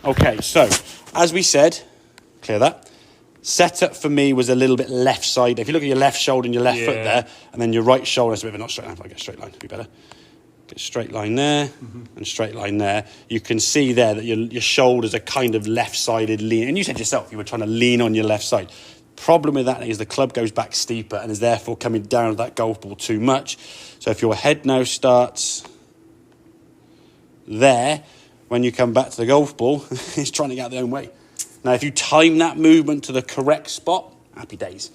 Okay, so as we said, clear that. Setup for me was a little bit left side. If you look at your left shoulder and your left foot there, and then your right shoulder, it's a bit of a not straight line. If I get a straight line, it'd be better. Get a straight line there and straight line there. You can see there that your shoulders are kind of left-sided lean. And you said yourself you were trying to lean on your left side. Problem with that is the club goes back steeper and is therefore coming down with that golf ball too much. So if your head now starts there, when you come back to the golf ball, it's trying to get out the own way. Now, if you time that movement to the correct spot, happy days.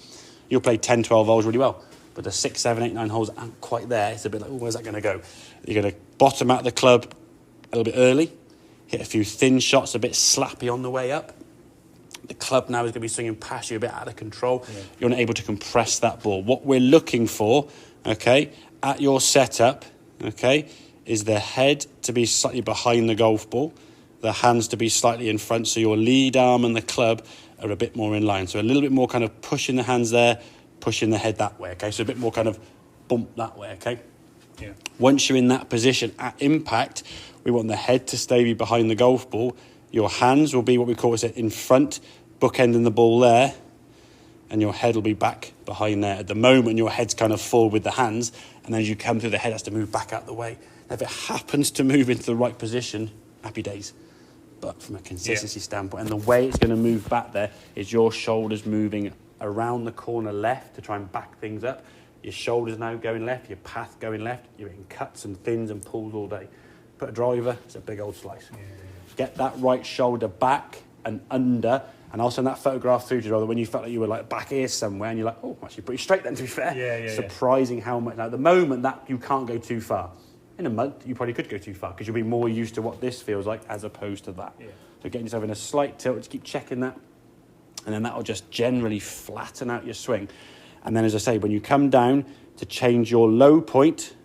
You'll play 10, 12 holes really well. But the 6, 7, 8, 9 holes aren't quite there. It's a bit like, oh, where's that going to go? You're going to bottom out the club a little bit early, hit a few thin shots, a bit slappy on the way up. The club now is going to be swinging past you a bit out of control. Yeah. You're not able to compress that ball. What we're looking for, okay, at your setup, okay, is the head to be slightly behind the golf ball, the hands to be slightly in front, so your lead arm and the club are a bit more in line. So a little bit more kind of pushing the hands there, pushing the head that way, okay? So a bit more kind of bump that way, okay? Yeah. Once you're in that position at impact, we want the head to stay behind the golf ball. Your hands will be what we call in front, bookending the ball there, and your head will be back behind there. At the moment, your head's kind of forward with the hands, and then as you come through, the head has to move back out the way. Now, if it happens to move into the right position, happy days. But from a consistency standpoint, and the way it's going to move back there is your shoulders moving around the corner left to try and back things up. Your shoulders now going left, your path going left. You're hitting cuts and thins and pulls all day. Put a driver, it's a big old slice. Yeah. Get that right shoulder back and under, and I'll send that photograph through to you when you felt like you were like back here somewhere, and you're like, oh, actually pretty straight then, to be fair. Yeah. Surprising how much. Now, at the moment, that you can't go too far. In a month, you probably could go too far because you'll be more used to what this feels like as opposed to that. Yeah. So getting yourself in a slight tilt, just keep checking that, and then that will just generally flatten out your swing. And then, as I say, when you come down to change your low point,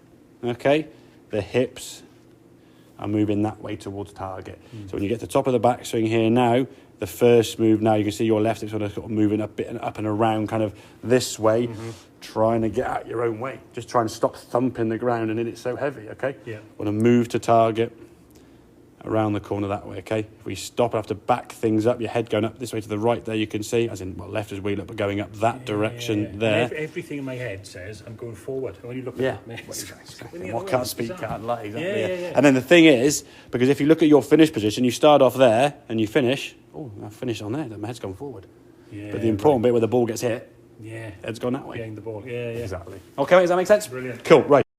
okay, the hips are moving that way towards target. So when you get to the top of the backswing here now, the first move now, you can see your left hip sort of moving up and around kind of this way, trying to get out your own way. Just try and stop thumping the ground and hit it so heavy, okay? Yeah. Want to move to target around the corner that way, okay? If we stop, I have to back things up, your head going up this way to the right there, you can see, as in, well, left is wheel up, but going up that direction there. And everything in my head says I'm going forward. When you look at me, what can't speak, can't lie. Exactly. Yeah. And then the thing is, because if you look at your finish position, you start off there and you finish, I finished on there, my head's gone forward. Yeah, but the important bit where the ball gets hit, head's gone that way. Getting the ball, yeah. Exactly. Okay, mate, does that make sense? Brilliant. Cool, right.